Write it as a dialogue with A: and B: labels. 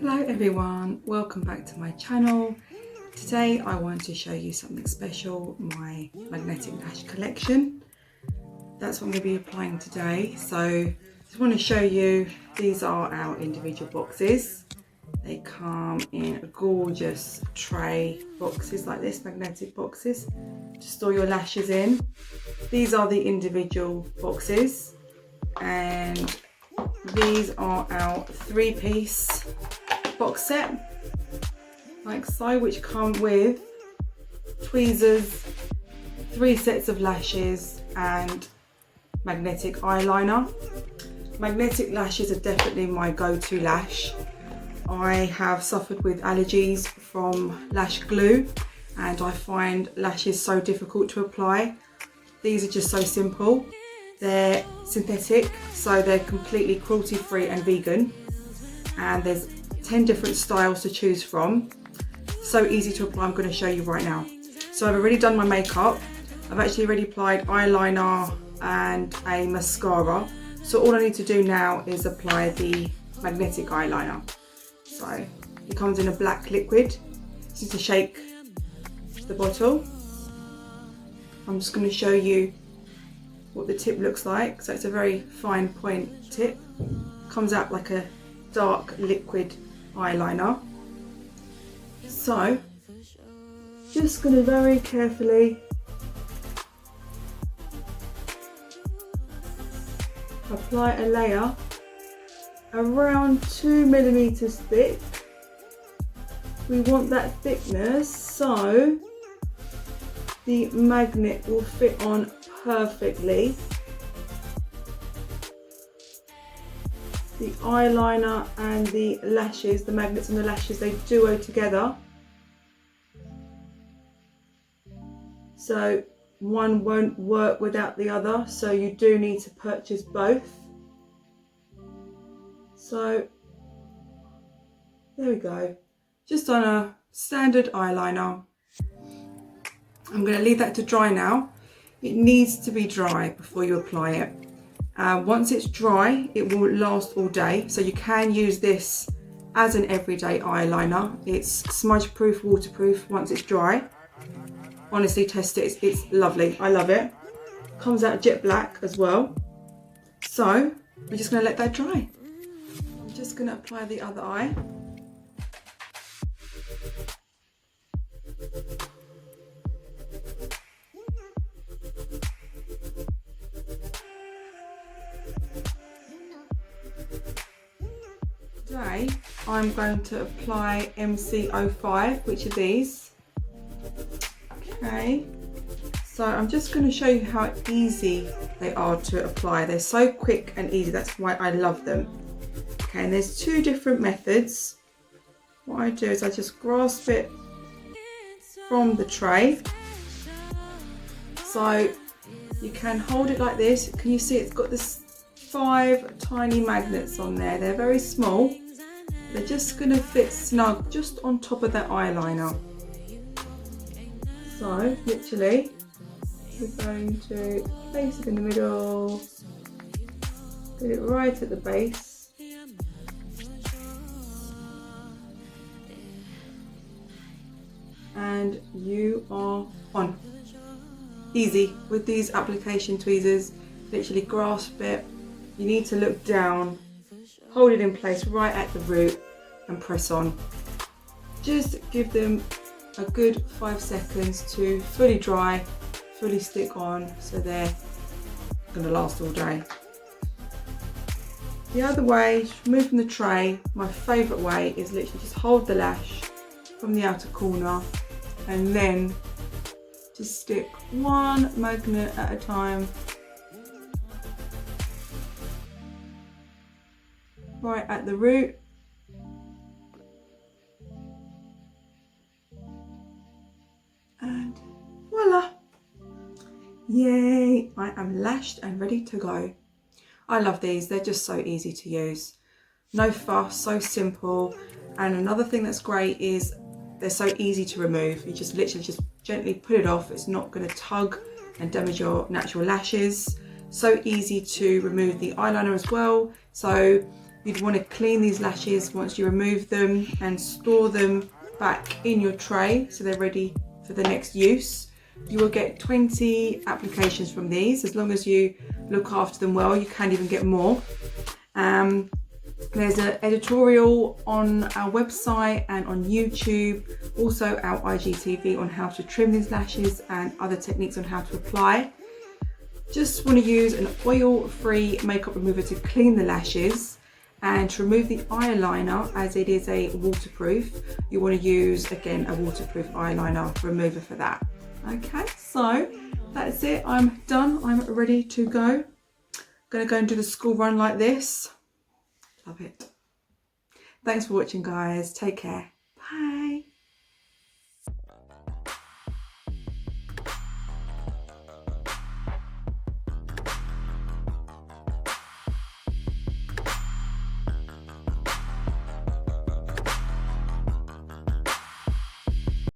A: Hello everyone, welcome back to my channel. Today I want to show you something special, my magnetic lash collection. That's what I'm going to be applying today. So just want to show you, these are our individual boxes. They come in a gorgeous tray boxes like this, magnetic boxes to store your lashes in. These are the individual boxes, and these are our 3-piece box set like so, which come with tweezers, 3 sets of lashes and magnetic eyeliner. Magnetic lashes are definitely my go-to lash. I have suffered with allergies from lash glue and I find lashes so difficult to apply. These are just so simple. They're synthetic, so they're completely cruelty free and vegan, and there's 10 different styles to choose from. So easy to apply. I'm going to show you right now. So I've already done my makeup. I've actually already applied eyeliner and a mascara. So all I need to do now is apply the magnetic eyeliner. So it comes in a black liquid. Just need to shake the bottle. I'm just going to show you what the tip looks like. So it's a very fine point tip. Comes out like a dark liquid eyeliner. So just going to very carefully apply a layer around 2 millimeters thick. We want that thickness so the magnet will fit on perfectly. The eyeliner and the lashes, the magnets and the lashes, they duo together. So one won't work without the other, so you do need to purchase both. So there we go. Just on a standard eyeliner. I'm going to leave that to dry now. It needs to be dry before you apply it. Once it's dry, it will last all day. So you can use this as an everyday eyeliner. It's smudge proof, waterproof once it's dry. Honestly, test it. It's lovely. I love it. Comes out jet black as well. So we're just going to let that dry. I'm just going to apply the other eye. Today I'm going to apply MC05, which are these. Okay, so I'm just going to show you how easy they are to apply. They're so quick and easy, that's why I love them. Okay, and there's 2 different methods. What I do is I just grasp it from the tray. So you can hold it like this. Can you see it's got this 5 tiny magnets on there? They're very small. They're just going to fit snug just on top of that eyeliner. So literally we're going to place it in the middle, get it right at the base, and you are on. Easy with these application tweezers. Literally grasp it. You need to look down, hold it in place right at the root and press on. Just give them a good 5 seconds to fully dry, fully stick on, so they're going to last all day. The other way, remove from the tray, my favourite way is literally just hold the lash from the outer corner and then just stick 1 magnet at a time right at the root. And voila! Yay! I am lashed and ready to go. I love these. They're just so easy to use. No fuss, so simple. And another thing that's great is they're so easy to remove. You just literally just gently put it off. It's not going to tug and damage your natural lashes. So easy to remove the eyeliner as well. So You'd want to clean these lashes once you remove them and store them back in your tray so they're ready for the next use. You will get 20 applications from these. As long as you look after them well, you can even get more. There's an editorial on our website and on YouTube, also our IGTV on how to trim these lashes and other techniques on how to apply. Just want to use an oil-free makeup remover to clean the lashes, and to remove the eyeliner, as it is a waterproof, you want to use again a waterproof eyeliner remover for that. Okay, so that's it. I'm done. I'm ready to go. I'm gonna go and do the school run like this. Love it. Thanks for watching, guys. Take care.